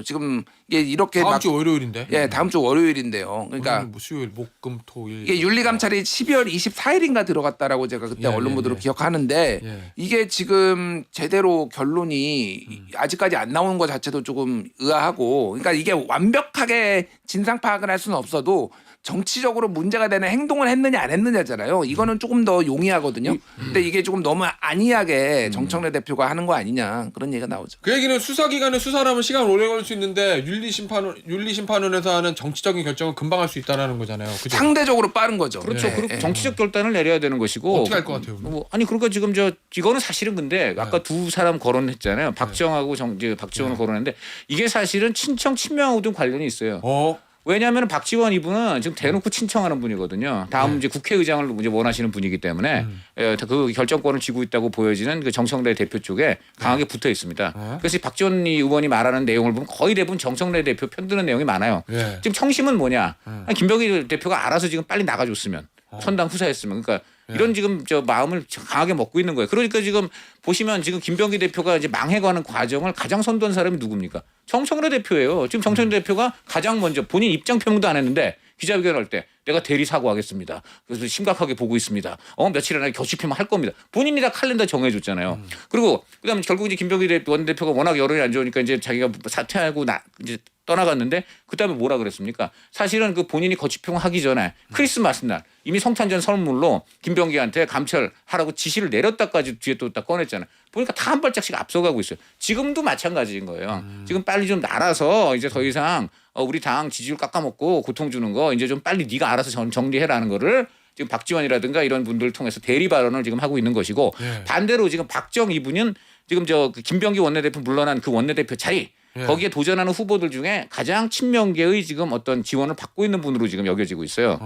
지금 이게 이렇게 다음 막 주 월요일인데. 예, 다음 주 월요일인데요. 그러니까 오늘은 뭐 수요일, 목, 금, 토, 일. 이게 윤리감찰이 12월 24일인가 들어갔다라고 제가 그때 예, 언론 보도로 예. 기억하는데 예. 이게 지금 제대로 결론이 아직까지 안 나오는 것 자체도 조금 의아하고 그러니까 이게 완벽하게 진상 파악을 할 수는 없어도 정치적으로 문제가 되는 행동을 했느냐 안 했느냐잖아요. 이거는 조금 더 용이하거든요. 근데 이게 조금 너무 안이하게 정청래 대표가 하는 거 아니냐 그런 얘기가 나오죠. 그 얘기는 수사기관에 수사를 하면 시간 오래 걸릴 수 있는데 윤리심판원에서 하는 정치적인 결정은 금방 할 수 있다라는 거잖아요. 그죠? 상대적으로 빠른 거죠. 그렇죠. 예, 그리고 예. 정치적 결단을 내려야 되는 것이고 어떻게 할 것 같아요? 그럼? 아니 그러니까 지금 이거는 사실은 근데 아까 두 사람 거론했잖아요. 박정하고 박지원을 거론했는데 이게 사실은 친명하고도 관련이 있어요. 왜냐하면 박지원 이분은 지금 대놓고 친청하는 분이거든요. 다음 이제 국회의장을 이제 원하시는 분이기 때문에 그 결정권을 쥐고 있다고 보여지는 그 정청래 대표 쪽에 강하게 붙어 있습니다. 그래서 이 박지원 의원이 말하는 내용을 보면 거의 대부분 정청래 대표 편드는 내용이 많아요. 예. 지금 청심은 뭐냐? 김병기 대표가 알아서 지금 빨리 나가줬으면 선당 후사였으면 그러니까 이런 지금 저 마음을 강하게 먹고 있는 거예요. 그러니까 지금 보시면 지금 김병기 대표가 이제 망해가는 과정을 가장 선도한 사람이 누굽니까? 정청래 대표예요. 지금 정청래 대표가 가장 먼저 본인 입장 표명도 안 했는데 기자회견할 때 내가 대리 사과하겠습니다. 그래서 심각하게 보고 있습니다. 며칠 안에 교체표명 할 겁니다. 본인이 다 칼렌더 정해줬잖아요. 그리고 그다음에 결국 이제 김병기 원내대표가 워낙 여론이 안 좋으니까 이제 자기가 사퇴하고 이제 떠나갔는데 그다음에 뭐라 그랬습니까? 사실은 그 본인이 거취표명하기 전에 크리스마스 날 이미 성탄절 선물로 김병기한테 감찰하라고 지시를 내렸다까지 뒤에 또 딱 꺼냈잖아요. 보니까 다 한 발짝씩 앞서가고 있어요. 지금도 마찬가지인 거예요. 지금 빨리 좀 알아서 이제 더 이상 우리 당 지지율 깎아먹고 고통 주는 거 이제 좀 빨리 네가 알아서 정리해라는 거를 지금 박지원이라든가 이런 분들을 통해서 대리 발언을 지금 하고 있는 것이고 반대로 지금 박정 이분은 지금 저 김병기 원내대표 물러난 그 원내대표 자리 거기에 도전하는 후보들 중에 가장 친명계의 지금 어떤 지원을 받고 있는 분으로 지금 여겨지고 있어요.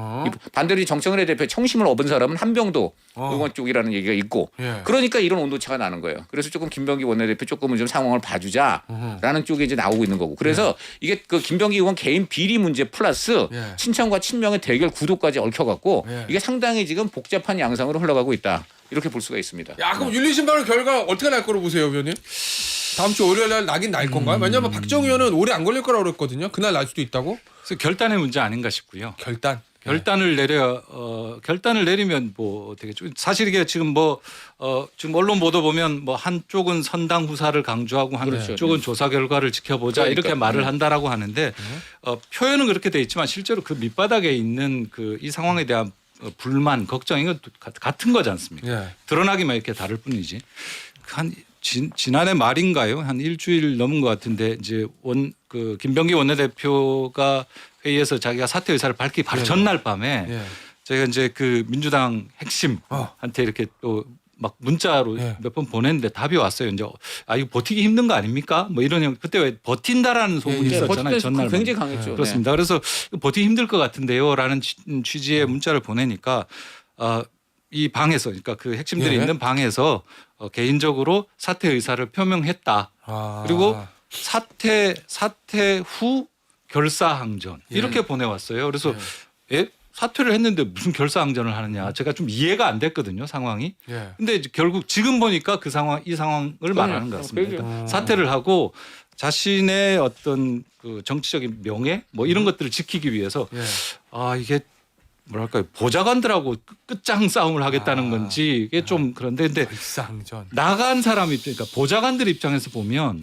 반대로 정청래 대표의 청심을 얻은 사람은 한병도 의원 쪽이라는 얘기가 있고 그러니까 이런 온도차가 나는 거예요. 그래서 조금 김병기 원내대표 조금은 좀 상황을 봐주자라는 쪽이 이제 나오고 있는 거고. 그래서 이게 그 김병기 의원 개인 비리 문제 플러스 친청과 친명의 대결 구도까지 얽혀갖고 이게 상당히 지금 복잡한 양상으로 흘러가고 있다. 이렇게 볼 수가 있습니다. 야, 그럼 윤리심판 결과 어떻게 날 거로 보세요, 의원님? 다음 주 월요일 날 나긴 날 건가요? 왜냐하면 박정 의원은 오래 안 걸릴 거라고 그랬거든요. 그날 날 수도 있다고? 그래서 결단의 문제 아닌가 싶고요. 결단을 결단을 내리면 뭐 어떻게 좀 사실 이게 지금 지금 언론 보도 보면 뭐 한쪽은 선당 후사를 강조하고 한쪽은 조사 결과를 지켜보자 그러니까. 이렇게 말을 한다라고 하는데 표현은 그렇게 돼 있지만 실제로 그 밑바닥에 있는 그 이 상황에 대한 불만, 걱정 이건 같은 거지 않습니까? 드러나기만 이렇게 다를 뿐이지. 지난해 말인가요? 한 일주일 넘은 것 같은데 이제 그 김병기 원내대표가 회의에서 자기가 사퇴 의사를 밝히기 바로 전날 밤에 저희가 이제 그 민주당 핵심한테 이렇게 또 막 문자로 몇 번 보냈는데 답이 왔어요. 이제 이거 버티기 힘든 거 아닙니까? 뭐 이런 그때 왜 버틴다라는 소문이 있었잖아요. 전날 굉장히 강했죠. 그렇습니다. 그래서 버티기 힘들 것 같은데요라는 취지의 문자를 보내니까 이 방에서 그러니까 그 핵심들이 있는 방에서 개인적으로 사퇴 의사를 표명했다. 그리고 사퇴 후 결사항전 이렇게 보내왔어요. 그래서 사퇴를 했는데 무슨 결사항전을 하느냐. 제가 좀 이해가 안 됐거든요. 상황이. 근데 이제 결국 지금 보니까 이 상황을 말하는 것 같습니다. 사퇴를 하고 자신의 어떤 그 정치적인 명예 뭐 이런 것들을 지키기 위해서 이게 뭐랄까요 보좌관들하고 끝장 싸움을 하겠다는 건지 이게 좀 그런데 근데 나간 사람 그러니까 보좌관들 입장에서 보면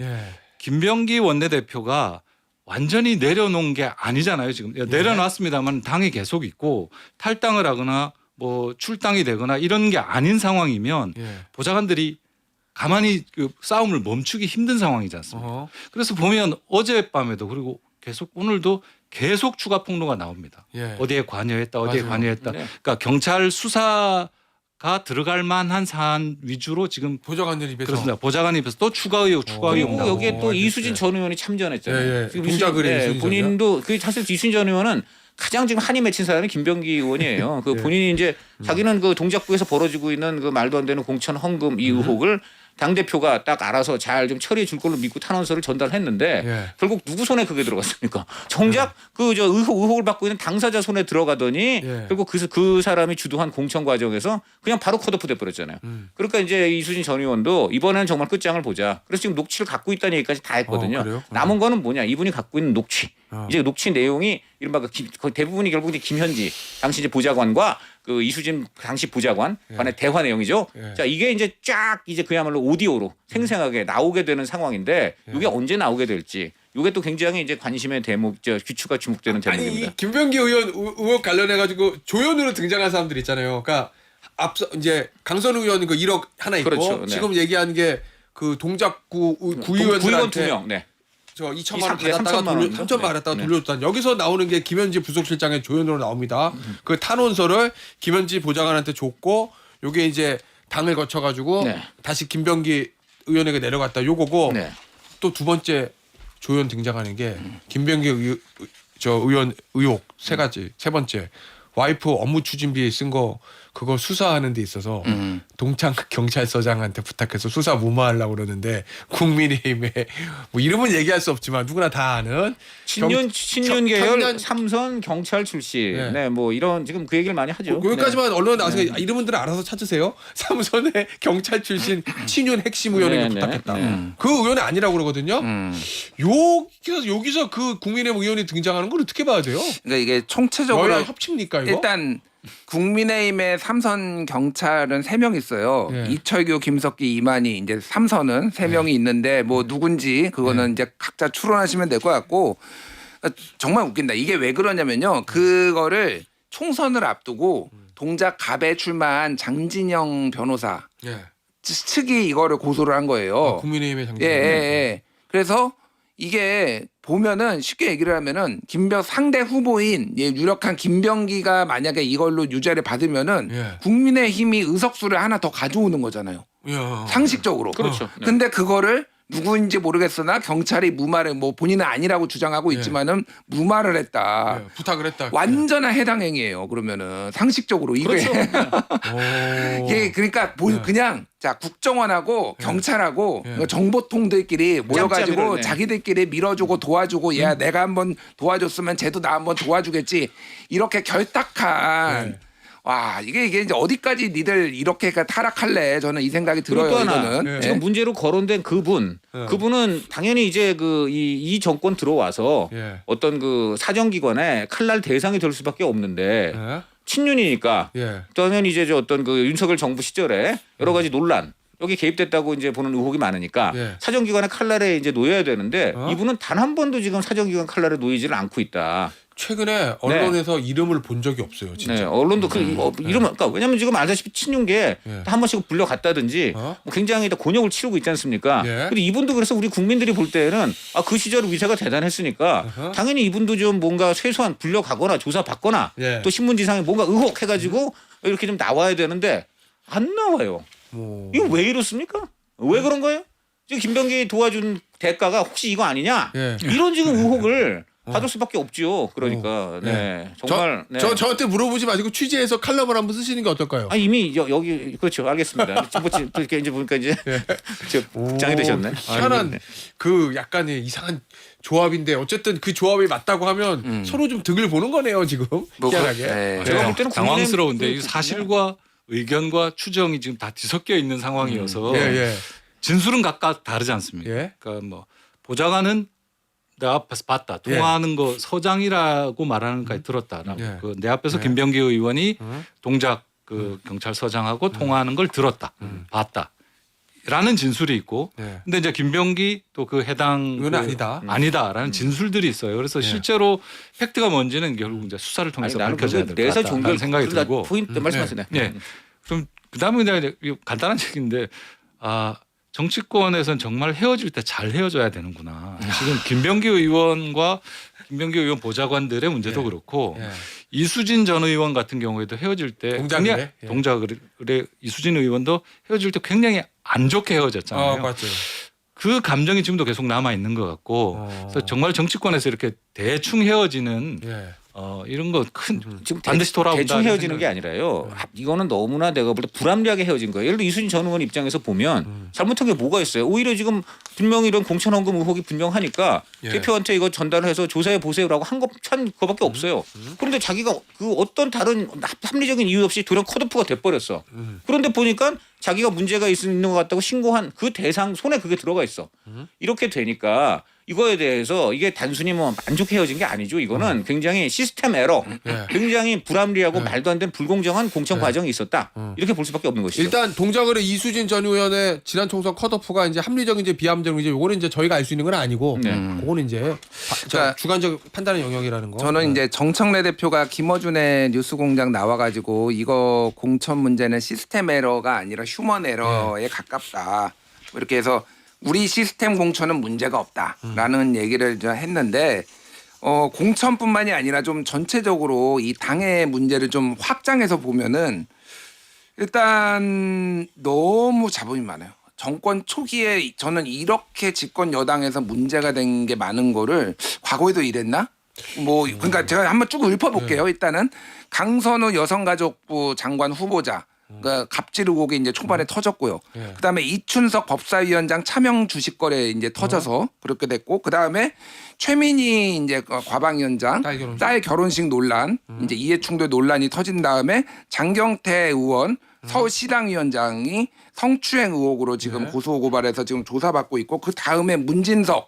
김병기 원내대표가 완전히 내려놓은 게 아니잖아요. 지금 내려놨습니다만 당이 계속 있고 탈당을 하거나 뭐 출당이 되거나 이런 게 아닌 상황이면 보좌관들이 가만히 그 싸움을 멈추기 힘든 상황이지 않습니까? 그래서 보면 어젯밤에도 그리고 계속 오늘도 계속 추가 폭로가 나옵니다. 어디에 관여했다, 어디에 관여했다. 그러니까 경찰 수사가 들어갈 만한 사안 위주로 지금 보좌관들 입에서 그렇습니다. 보좌관 입에서 또 추가 의혹 그리고 여기에 또 이수진 전 의원이 참전했잖아요. 지금 동작을 본인도 그 사실 이수진 전 의원은 가장 지금 한이 맺힌 사람이 김병기 의원이에요. 그 본인이 이제 자기는 그 동작구에서 벌어지고 있는 그 말도 안 되는 공천 헌금 이 의혹을 당 대표가 딱 알아서 잘 좀 처리해 줄 걸로 믿고 탄원서를 전달했는데 결국 누구 손에 그게 들어갔습니까? 정작 그 저 의혹을 받고 있는 당사자 손에 들어가더니 결국 그 사람이 주도한 공천 과정에서 그냥 바로 컷오프 돼 버렸잖아요. 그러니까 이제 이수진 전 의원도 이번에는 정말 끝장을 보자. 그래서 지금 녹취를 갖고 있다는 얘기까지 다 했거든요. 남은 거는 뭐냐? 이분이 갖고 있는 녹취. 이제 녹취 내용이 이른바 거의 대부분이 결국 이제 김현지 당시 이제 보좌관과 그 이수진 당시 보좌관 간의 대화 내용이죠. 자, 이게 이제 쫙 이제 그야말로 오디오로 생생하게 나오게 되는 상황인데 이게 언제 나오게 될지 이게 또 굉장히 이제 관심의 대목, 귀추가 주목되는 대목입니다. 아니, 김병기 의원 의혹 관련해 가지고 조연으로 등장한 사람들 있잖아요. 그러니까 앞서 이제 강선 의원 그 1억 하나 있고 그렇죠. 지금 얘기한 게 그 동작구 구의원들한테 2명. 저 2천만 원 받았다가 3천만 원 받았다가 돌려줬다. 여기서 나오는 게 김현지 부속실장의 조연으로 나옵니다. 그 탄원서를 김현지 보좌관한테 줬고 요게 이제 당을 거쳐가지고 다시 김병기 의원에게 내려갔다. 요거고 또 두 번째 조연 등장하는 게 김병기 의원 의혹 세 가지. 세 번째 와이프 업무 추진비에 쓴 거 그거 수사하는 데 있어서 동창 경찰서장한테 부탁해서 수사 무마하려고 그러는데 국민의힘에 뭐 이름은 얘기할 수 없지만 누구나 다 아는 친윤 계열 청년- 삼선 경찰 출신. 네. 네. 뭐 이런 지금 그 얘기를 많이 하죠. 여기까지만 언론에 나와서 이름들은 알아서 찾으세요. 삼선의 경찰 출신 친윤 핵심 의원에게 네, 네, 부탁했다. 네. 그 의원이 아니라고 그러거든요. 여기서 그 국민의힘 의원이 등장하는 걸 어떻게 봐야 돼요? 그러니까 이게 총체적으로 여야 협치입니까 이거? 일단 국민의힘의 삼선 경찰은 3명 있어요. 예. 이철규, 김석기, 이만희 이제 삼선은 3명이 있는데 뭐 누군지 그거는 이제 각자 추론하시면 될 것 같고 정말 웃긴다. 이게 왜 그러냐면요. 그거를 총선을 앞두고 동작 갑에 출마한 장진영 변호사 예. 측이 이거를 고소를 한 거예요. 국민의힘의 예, 장진. 예, 예. 그래서 이게 보면은 쉽게 얘기를 하면은 상대 후보인 유력한 김병기가 만약에 이걸로 유죄를 받으면은 예. 국민의힘이 의석수를 하나 더 가져오는 거잖아요. 야. 상식적으로. 그렇죠. 네. 근데 그거를 누구인지 모르겠으나 경찰이 무마를 뭐 본인은 아니라고 주장하고 예. 있지만은 무마를 했다. 예, 부탁을 했다. 완전한 해당 행위예요. 그러면은 상식적으로 이게 그렇죠. 오. 예, 그러니까 그냥 자 국정원하고 경찰하고 예. 정보통들끼리 모여가지고 짬짬이를, 네. 자기들끼리 밀어주고 도와주고 야 내가 한번 도와줬으면 쟤도 나 한번 도와주겠지 이렇게 결탁한 네. 와 이게 이제 어디까지 니들 이렇게 타락할래 저는 이 생각이 들어요. 그리고 또 하나 이거는 예. 지금 문제로 거론된 그분은 당연히 이제 이 정권 들어와서 예. 어떤 그 사정기관에 칼날 대상이 될 수밖에 없는데 예. 친윤이니까 예. 당연히 이제 어떤 그 윤석열 정부 시절에 여러 가지 논란 여기 개입됐다고 이제 보는 의혹이 많으니까 예. 사정기관의 칼날에 이제 놓여야 되는데 어? 이분은 단 한 번도 지금 사정기관 칼날에 놓이지를 않고 있다. 최근에 언론에서 이름을 본 적이 없어요, 진짜. 네, 언론도 그 이름 그러니까 왜냐면 지금 알다시피 친윤계 예. 한 번씩 불려갔다든지 어? 뭐 굉장히 다 곤욕을 치르고 있지 않습니까? 예. 근데 이분도 그래서 우리 국민들이 볼 때는 그 시절 위세가 대단했으니까 어허. 당연히 이분도 좀 뭔가 최소한 불려가거나 조사받거나 예. 또 신문지상에 뭔가 의혹해가지고 이렇게 좀 나와야 되는데 안 나와요. 뭐. 이거 왜 이렇습니까? 왜 그런 거예요? 지금 김병기 도와준 대가가 혹시 이거 아니냐? 예. 이런 지금 의혹을 받을 수밖에 없지요. 그러니까 네 정말 네. 저한테 물어보지 마시고 취재해서 칼럼을 한번 쓰시는 게 어떨까요? 이미 여기 그렇죠. 알겠습니다. 이렇게 이제 보니까 이제 장이 되셨네. 희한한 네. 그 약간의 이상한 조합인데 어쨌든 그 조합이 맞다고 하면 서로 좀 득을 보는 거네요 지금 뭐 희한하게. 네. 제가 볼 때는 당황스러운데 이 국민의힘 사실과 의견과 추정이 지금 다 뒤섞여 있는 상황이어서 예, 예. 진술은 각각 다르지 않습니까? 예. 그러니까 뭐 보좌관은 내 앞에서 봤다. 통화하는 거 서장이라고 말하는 것까지 들었다. 예. 내 앞에서 예. 김병기 의원이 동작 그 경찰서장하고 통화하는 걸 들었다. 봤다. 라는 진술이 있고 예. 근데 이제 김병기 또 그 해당 이거는 아니다. 아니다라는 진술들이 있어요. 그래서 실제로 팩트가 뭔지는 결국 이제 수사를 통해서 나는 밝혀져야 그거 될 내사 것 같다는 종결 생각이 들고 포인트 말씀하시네. 네. 그럼 그다음에 그냥 간단한 얘기인데 정치권에서는 정말 헤어질 때 잘 헤어져야 되는구나. 지금 김병기 의원과 김병기 의원 보좌관들의 문제도 예. 그렇고 예. 이수진 전 의원 같은 경우에도 헤어질 때 동작이래? 굉장히 예. 동작을 이수진 의원도 헤어질 때 굉장히 안 좋게 헤어졌잖아요. 맞죠. 그 감정이 지금도 계속 남아 있는 것 같고 그래서 정말 정치권에서 이렇게 대충 헤어지는 예. 이런 거 큰 지금 반드시 돌아온다. 대충 헤어지는 게 아니라요. 이거는 너무나 내가 볼 때 불합리하게 헤어진 거예요. 예를 들어 이수진 전 의원 입장에서 보면 잘못한 게 뭐가 있어요. 오히려 지금 분명히 이런 공천 헌금 의혹이 분명하니까 예. 대표한테 이거 전달해서 조사해 보세요라고 한 그거밖에 없어요. 그런데 자기가 그 어떤 다른 합리적인 이유 없이 돌연 컷오프가 돼버렸어. 그런데 보니까 자기가 문제가 있는 것 같다고 신고한 그 대상 손에 그게 들어가 있어. 이렇게 되니까 이거에 대해서 이게 단순히 뭐 안 좋게 헤어진 게 아니죠. 이거는 굉장히 시스템 에러, 예. 굉장히 불합리하고 말도 안 되는 불공정한 공천 과정이 있었다. 이렇게 볼 수밖에 없는 것이죠. 일단 동작을의 이수진 전 의원의 지난 총선 컷오프가 이제 합리적인지 비합리적인지 요거는 이제 저희가 알 수 있는 건 아니고 네. 그거는 이제 그러니까 주관적 판단의 영역이라는 거. 저는 이제 정청래 대표가 김어준의 뉴스공장 나와가지고 이거 공천 문제는 시스템 에러가 아니라 휴먼 에러에 가깝다. 뭐 이렇게 해서 우리 시스템 공천은 문제가 없다라는 얘기를 이제 했는데 공천뿐만이 아니라 좀 전체적으로 이 당의 문제를 좀 확장해서 보면은 일단 너무 자본이 많아요. 정권 초기에 저는 이렇게 집권 여당에서 문제가 된 게 많은 거를 과거에도 이랬나? 뭐 그러니까 제가 한번 쭉 읊어볼게요. 일단은 강선우 여성가족부 장관 후보자. 그러니까 갑질 의혹이 이제 초반에 터졌고요. 예. 그다음에 이춘석 법사위원장 차명 주식거래 이제 터져서 그렇게 됐고, 그다음에 최민희 이제 과방위원장 딸 결혼식 논란, 이제 이해충돌 논란이 터진 다음에 장경태 의원 서울시당위원장이 성추행 의혹으로 지금 고소 고발해서 지금 조사받고 있고, 그 다음에 문진석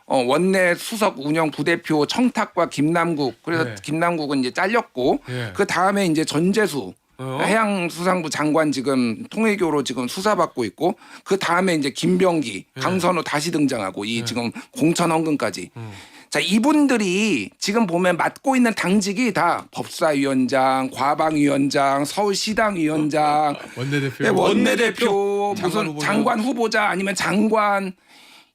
원내 수석 운영 부대표 청탁과 김남국, 그래서 김남국은 이제 잘렸고, 그 다음에 이제 전재수 해양수산부 장관 지금 통일교로 지금 수사받고 있고, 그 다음에 이제 김병기, 강선우 다시 등장하고 이 지금 공천 헌금까지. 자, 이분들이 지금 보면 맡고 있는 당직이 다 법사위원장, 과방위원장, 서울시당위원장, 원내대표, 무슨 장관 후보자 아니면 장관.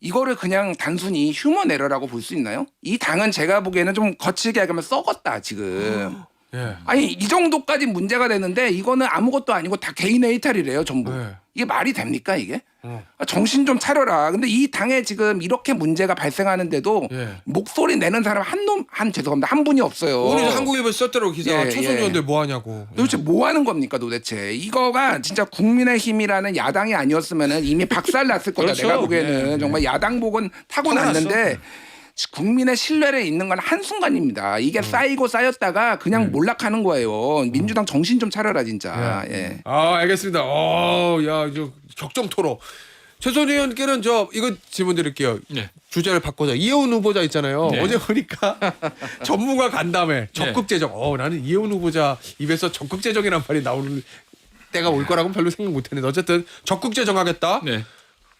이거를 그냥 단순히 휴먼 에러라고 볼 수 있나요? 이 당은 제가 보기에는 좀 거칠게 하면 썩었다 지금. 예. 아니 이 정도까지 문제가 되는데 이거는 아무것도 아니고 다 개인의 일탈이래요 전부. 이게 말이 됩니까 이게? 정신 좀 차려라. 근데 이 당에 지금 이렇게 문제가 발생하는데도 목소리 내는 사람 죄송합니다 한 분이 없어요. 오늘 한국일보 썼더라고 기사. 예, 초선 의원들 뭐 하냐고. 도대체 뭐 하는 겁니까 도대체? 이거가 진짜 국민의힘이라는 야당이 아니었으면은 이미 박살났을 거다. 그렇죠. 내가 보기에는 정말 야당복은 타고났는데 국민의 신뢰를 잃는 건 한순간입니다. 이게 쌓이고 쌓였다가 그냥 몰락하는 거예요. 민주당 정신 좀 차려라 진짜. 예. 아 알겠습니다. 야, 저 격정 토론. 최선 의원께는 저 이거 질문 드릴게요. 네. 주제를 바꿔서 이혜훈 후보자 있잖아요. 네. 어제 보니까 전문가 간담회 적극 재정. 나는 이혜훈 후보자 입에서 적극 재정이란 말이 나오는 때가 올 거라고는 별로 생각 못했는데 어쨌든 적극 재정하겠다. 네.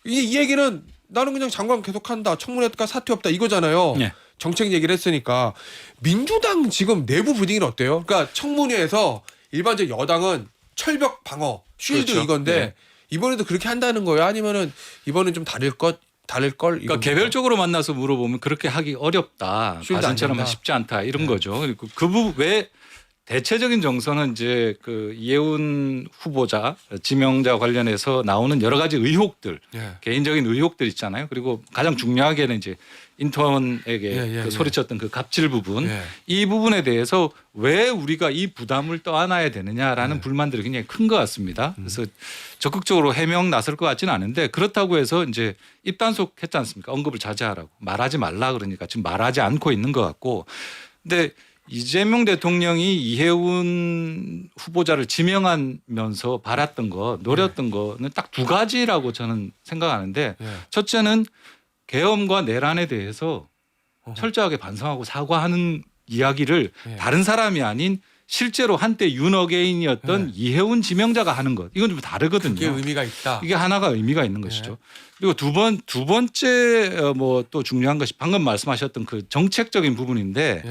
이 얘기는 나는 그냥 장관 계속한다. 청문회가 사퇴 없다 이거잖아요. 네. 정책 얘기를 했으니까 민주당 지금 내부 분위기는 어때요? 그러니까 청문회에서 일반적 여당은 철벽 방어, 쉴드 그렇죠. 이건데 네. 이번에도 그렇게 한다는 거예요? 아니면은 이번엔 좀 다를 걸? 그러니까 개별적으로 만나서 물어보면 그렇게 하기 어렵다. 쉴드 과진처럼 안 된다. 쉽지 않다 이런 거죠. 그리고 그 부분 왜 대체적인 정서는 이제 그 이혜훈 후보자 지명자 관련해서 나오는 여러 가지 의혹들, 개인적인 의혹들 있잖아요. 그리고 가장 중요하게는 이제 인턴에게 소리쳤던 그 갑질 부분, 이 부분에 대해서 왜 우리가 이 부담을 떠안아야 되느냐라는 불만들이 굉장히 큰 것 같습니다. 그래서 적극적으로 해명 나설 것 같지는 않은데 그렇다고 해서 이제 입단속했지 않습니까? 언급을 자제하라고 말하지 말라 그러니까 지금 말하지 않고 있는 것 같고, 근데 이재명 대통령이 이혜훈 후보자를 지명하면서 바랐던 거, 노렸던 거는 딱 두 가지라고 저는 생각하는데 첫째는 계엄과 내란에 대해서 철저하게 반성하고 사과하는 이야기를 다른 사람이 아닌 실제로 한때 윤어게인이었던 이혜훈 지명자가 하는 것. 이건 좀 다르거든요. 그게 의미가 있다. 이게 하나가 의미가 있는 것이죠. 그리고 두 번째 뭐 또 중요한 것이 방금 말씀하셨던 그 정책적인 부분인데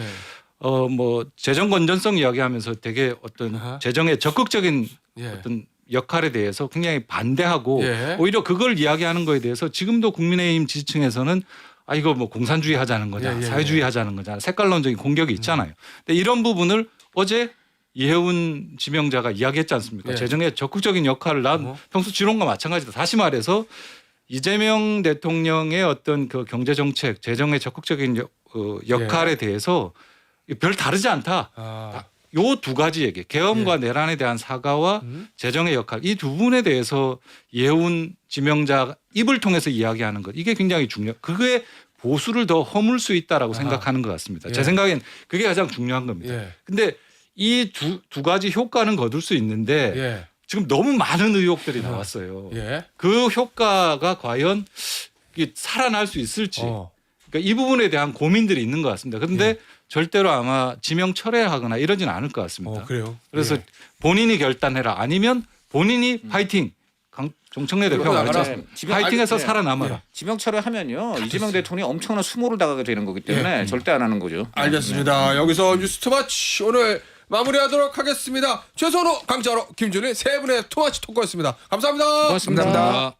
뭐 재정 건전성 이야기하면서 되게 어떤 재정의 적극적인 어떤 역할에 대해서 굉장히 반대하고 오히려 그걸 이야기하는 거에 대해서 지금도 국민의힘 지지층에서는 이거 뭐 공산주의 하자는 거냐, 사회주의 하자는 거냐, 색깔론적인 공격이 있잖아요. 근데 이런 부분을 어제 이혜훈 지명자가 이야기했지 않습니까? 재정의 적극적인 역할을 난 평소 지론과 마찬가지다. 다시 말해서 이재명 대통령의 어떤 그 경제 정책, 재정의 적극적인 역할에 대해서 별 다르지 않다. 요 두 가지 얘기, 계엄과 내란에 대한 사과와 재정의 역할, 이 두 부분에 대해서 이혜훈 지명자 입을 통해서 이야기하는 것, 이게 굉장히 그게 보수를 더 허물 수 있다라고 생각하는 것 같습니다. 제 생각엔 그게 가장 중요한 겁니다. 근데 이 두 가지 효과는 거둘 수 있는데 지금 너무 많은 의혹들이 나왔어요. 그 효과가 과연 살아날 수 있을지, 그러니까 이 부분에 대한 고민들이 있는 것 같습니다. 그런데 절대로 아마 지명 철회하거나 이러지는 않을 것 같습니다. 그래요? 그래서 본인이 결단해라, 아니면 본인이 파이팅. 정청래 대표가 말했죠. 파이팅해서 살아남아라. 지명 철회하면요 이재명 대통령이 엄청난 수모를 당하게 되는 거기 때문에 절대 안 하는 거죠. 알겠습니다. 여기서 뉴스 투마치 오늘 마무리하도록 하겠습니다. 최선호, 강찬호, 김준일 세 분의 투마치 토크였습니다. 감사합니다. 고맙습니다.